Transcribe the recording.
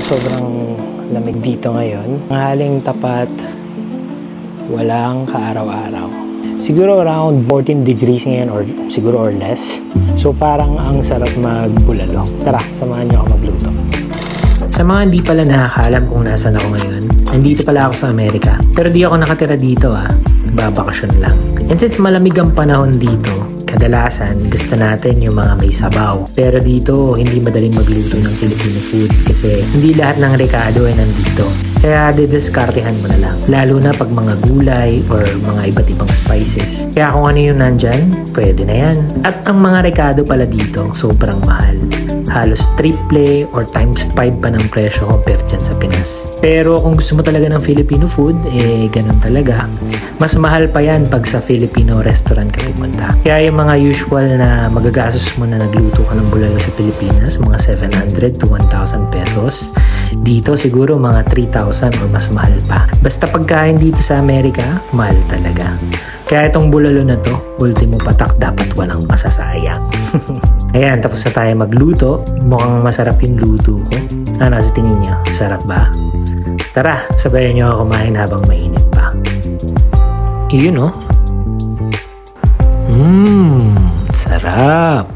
sobrang lamig dito ngayon. Haling tapat, walang kaaraw-araw. Siguro around 14 degrees ngayon or siguro or less. So parang ang sarap magbulalo. Tara, samahan niyo ako magluto. Sa mga hindi pala nakakalam kung nasan ako ngayon, nandito pala ako sa Amerika. Pero di ako nakatira dito babakasyon lang. And since malamig ang panahon dito, kadalasan gusto natin yung mga may sabaw. Pero dito, hindi madaling magluto ng Filipino food kasi hindi lahat ng rekado ay nandito. Kaya didiskartehan mo na lang. Lalo na pag mga gulay or mga iba't ibang spices. Kaya kung ano yung nandyan, pwede na yan. At ang mga rekado pala dito, sobrang mahal. Halos triple or times 5 pa ng presyo compare dyan sa Pinas. Pero kung gusto mo talaga ng Filipino food, ganun talaga. Mas mahal pa yan pag sa Filipino restaurant ka pumunta. Kaya yung mga usual na magagastos mo na nagluto ka ng bulalo sa Pilipinas, mga 700 to 1,000 pesos, dito siguro mga 3,000 or mas mahal pa. Basta pagkain dito sa Amerika, mahal talaga. Kaya itong bulalo na to, ultimo patak, dapat walang masasayang. Ayan, tapos na tayo magluto. Mukhang masarap yung luto ko. Ano sa tingin niyo? Sarap ba? Tara, sabayan niyo ako kumain habang mainit pa. Yun sarap.